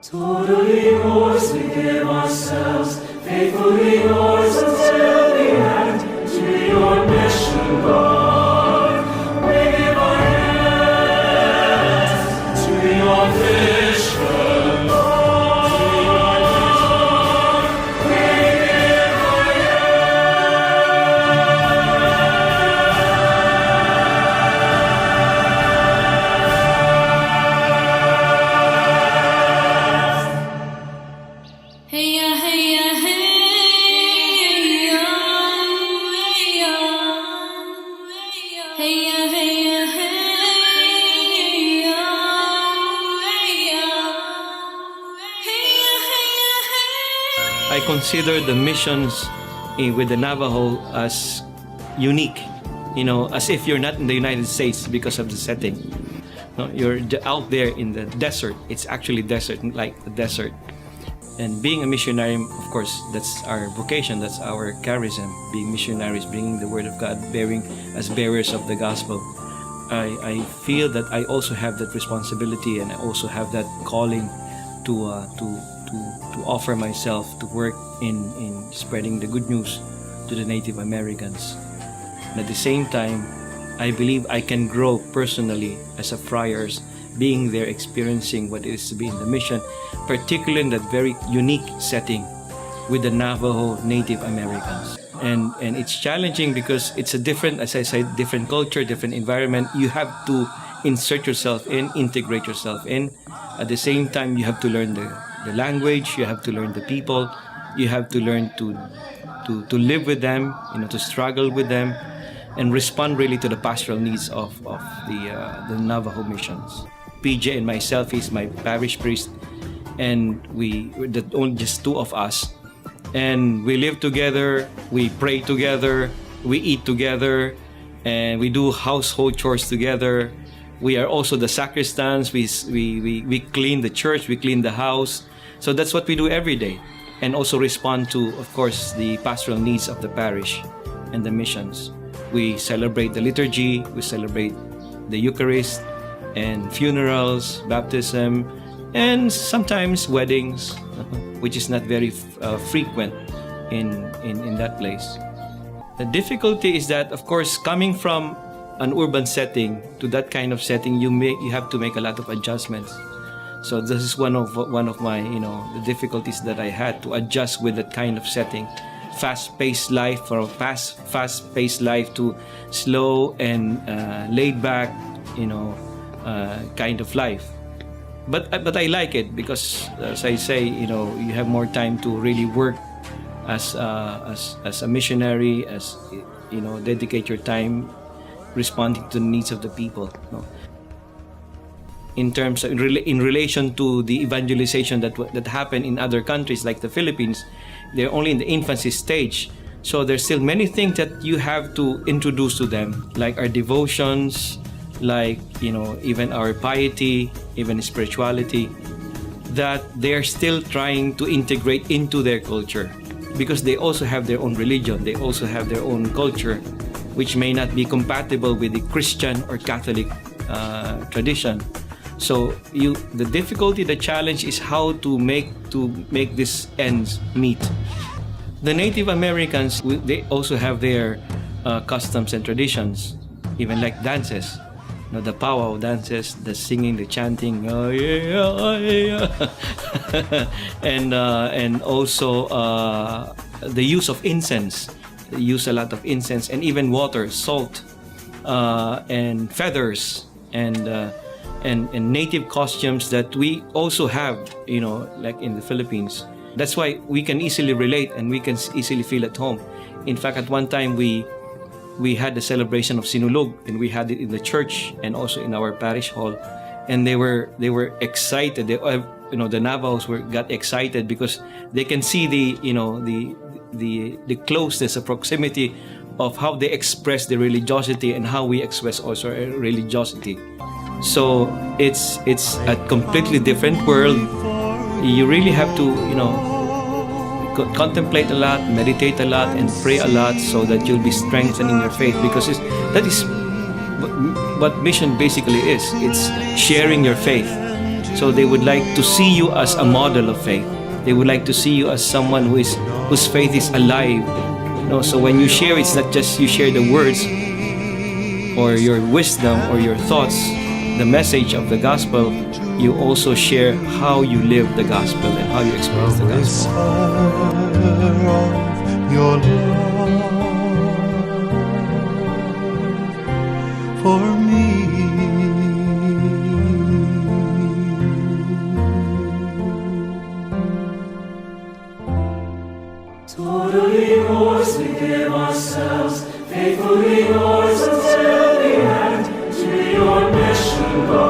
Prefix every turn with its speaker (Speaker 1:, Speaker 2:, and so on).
Speaker 1: Totally yours, we give ourselves, faithfully yours until the end. To your mission, Lord, we give our hands. To your vision, Lord, we give our
Speaker 2: Hey ya, hey ya, hey ya, hey ya, hey ya, hey ya,
Speaker 3: I consider the missions with the Navajo as unique, as if you're not in the United States because of the setting. No, you're out there in the desert. It's actually desert, like the desert. And being a missionary, of course, that's our vocation, that's our charism, being missionaries, bringing the Word of God, bearing as bearers of the gospel. I feel that I also have that responsibility, and I also have that calling to offer myself to work in spreading the good news to the Native Americans. And at the same time, I believe I can grow personally as a friars, being there, experiencing what it is to be in the mission, particularly in that very unique setting with the Navajo Native Americans. And it's challenging because it's a different, as I said, different culture, different environment. You have to insert yourself in, integrate yourself in. At the same time, you have to learn the language, you have to learn the people, you have to learn to live with them, to struggle with them, and respond really to the pastoral needs of the Navajo missions. PJ and myself is my parish priest, and we're only just two of us, and we live together, we pray together, we eat together, and we do household chores together. We are also the sacristans. We clean the church, we clean the house. So that's what we do every day, and also respond to, of course, the pastoral needs of the parish and the missions. We celebrate the liturgy, we celebrate the Eucharist, and funerals, baptism, and sometimes weddings, which is not very frequent in that place. The difficulty is that, of course, coming from an urban setting to that kind of setting, you have to make a lot of adjustments. So this is one of my the difficulties that I had to adjust with that kind of setting. Fast-paced life, from fast-paced life to slow and laid-back, kind of life. But I like it because, as I say, you have more time to really work as a missionary, as dedicate your time responding to the needs of the people. In terms of, in relation to the evangelization that happened in other countries like the Philippines, they're only in the infancy stage. So there's still many things that you have to introduce to them, like our devotions, like even our piety, even spirituality, that they're still trying to integrate into their culture, because they also have their own religion, they also have their own culture, which may not be compatible with the Christian or Catholic tradition. So the difficulty, the challenge is how to make these ends meet. The Native Americans, they also have their customs and traditions, even like dances. The powwow dances, the singing, the chanting, oh yeah, oh yeah. and also the use of incense. They use a lot of incense, and even water, salt, and feathers, and native costumes that we also have, like in the Philippines. That's why we can easily relate and we can easily feel at home. In fact, at one time we had the celebration of Sinulog, and we had it in the church and also in our parish hall, and they were excited. The Navajos got excited because they can see the closeness, the proximity of how they express the religiosity and how we express also religiosity. So it's a completely different world. You really have to contemplate a lot, meditate a lot, and pray a lot so that you'll be strengthened in your faith, because that is what mission basically is. It's sharing your faith So they would like to see you as a model of faith. They would like to see you as someone whose faith is alive. So when you share, it's not just you share the words or your wisdom or your thoughts, the message of the gospel. You also share how you live the gospel and how you experience the gospel.
Speaker 4: Your love for me.
Speaker 1: Totally yours, we give ourselves, faithfully yours until the end, to your mission, God.